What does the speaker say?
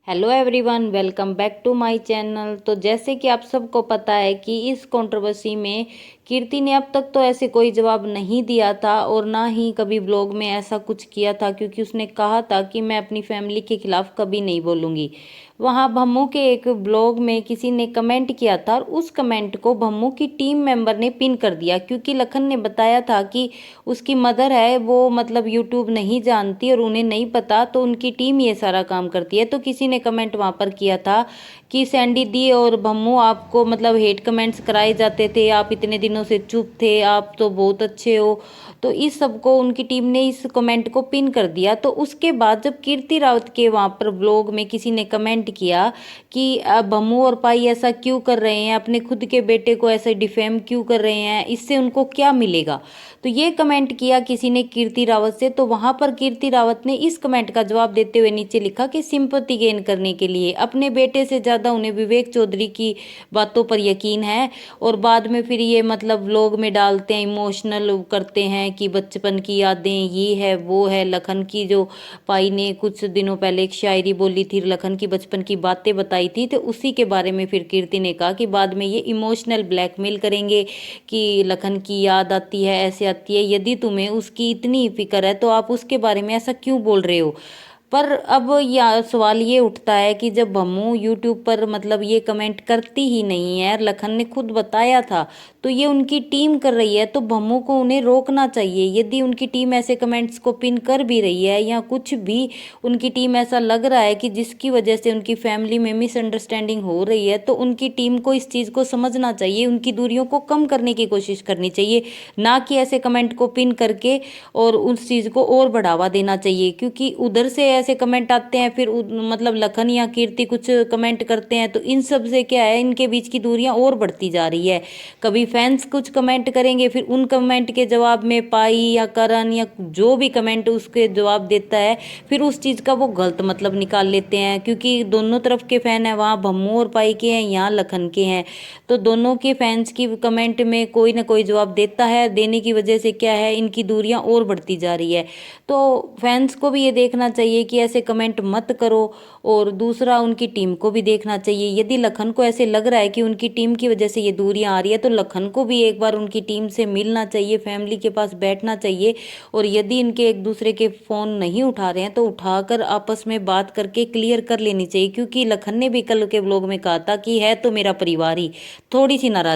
Hello everyone, welcome back to my channel. तो जैसे कि आप सबको पता है कि इस कंट्रोवर्सी में कीर्ति ने अब तक तो ऐसे कोई जवाब नहीं दिया था और ना ही कभी ब्लॉग में ऐसा कुछ किया था, क्योंकि उसने कहा था कि मैं अपनी फैमिली के खिलाफ कभी नहीं बोलूँगी। वहाँ भम्मू के एक ब्लॉग में किसी ने कमेंट किया था और उस कमेंट को भम्मू की टीम मेंबर ने पिन कर दिया, क्योंकि लखन ने बताया था कि उसकी मदर है वो मतलब यूट्यूब नहीं जानती और उन्हें नहीं पता, तो उनकी टीम ये सारा काम करती है। तो किसी ने कमेंट वहाँ पर किया था कि सैंडी दी और भम्मू आपको मतलब हेट कमेंट्स कराए जाते थे, आप इतने दिनों से चुप थे, आप तो बहुत अच्छे हो। तो इस सब को उनकी टीम ने इस कमेंट को पिन कर दिया। तो उसके बाद जब कीर्ति रावत के वहाँ पर ब्लॉग में किसी ने कमेंट किया कि भम्मू और पाई ऐसा क्यों कर रहे हैं, अपने खुद के बेटे को ऐसे डिफेम क्यों कर रहे हैं, इससे उनको क्या मिलेगा, तो ये कमेंट किया किसी ने कीर्ति रावत से। तो वहां पर कीर्ति रावत ने इस कमेंट का जवाब देते हुए नीचे लिखा कि सिंपैथी गेन करने के लिए अपने बेटे से ज़्यादा उन्हें विवेक चौधरी की बातों पर यकीन है। और बाद में फिर ये मतलब व्लॉग में डालते हैं, इमोशनल करते हैं कि बचपन की यादें ये है वो है। लखन की जो पाई ने कुछ दिनों पहले एक शायरी बोली थी, लखन की बचपन की बातें बताई थी, तो उसी के बारे में फिर कीर्ति ने कहा कि बाद में ये इमोशनल ब्लैकमेल करेंगे कि लखन की याद आती है, ऐसे आती है, यदि तुम्हें उसकी इतनी फिक्र है तो आप उसके बारे में ऐसा क्यों बोल रहे हो। पर अब यह सवाल ये उठता है कि जब भम्मू यूट्यूब पर मतलब ये कमेंट करती ही नहीं है, लखन ने खुद बताया था, तो ये उनकी टीम कर रही है, तो भम्मू को उन्हें रोकना चाहिए। यदि उनकी टीम ऐसे कमेंट्स को पिन कर भी रही है या कुछ भी उनकी टीम ऐसा लग रहा है कि जिसकी वजह से उनकी फैमिली में मिसअंडरस्टैंडिंग हो रही है, तो उनकी टीम को इस चीज़ को समझना चाहिए, उनकी दूरियों को कम करने की कोशिश करनी चाहिए, ना कि ऐसे कमेंट को पिन करके और उस चीज़ को और बढ़ावा देना चाहिए। क्योंकि उधर से ऐसे कमेंट आते हैं, फिर मतलब लखन या कीर्ति कुछ कमेंट करते हैं, तो इन सब से क्या है, इनके बीच की दूरियां और बढ़ती जा रही है। कभी फैंस कुछ कमेंट करेंगे, फिर उन कमेंट के जवाब में पाई या करण या जो भी कमेंट उसके जवाब देता है, फिर उस चीज़ का वो गलत मतलब निकाल लेते हैं। क्योंकि दोनों तरफ के फैन हैं, वहाँ भम्मू और पाई के हैं, यहाँ लखन के हैं, तो दोनों के फैंस की कमेंट में कोई ना कोई जवाब देता है, देने की वजह से क्या है, इनकी दूरियां और बढ़ती जा रही है। तो फैंस को भी ये देखना चाहिए कि ऐसे कमेंट मत करो, और दूसरा उनकी टीम को भी देखना चाहिए। यदि लखन को ऐसे लग रहा है कि उनकी टीम की वजह से ये दूरियां आ रही है, तो लखन को भी एक बार उनकी टीम से मिलना चाहिए, फैमिली के पास बैठना चाहिए। और यदि इनके एक दूसरे के फ़ोन नहीं उठा रहे हैं, तो उठाकर आपस में बात करके क्लियर कर लेनी चाहिए। क्योंकि लखन ने भी कल के व्लॉग में कहा था कि है तो मेरा परिवार ही, थोड़ी सी नाराज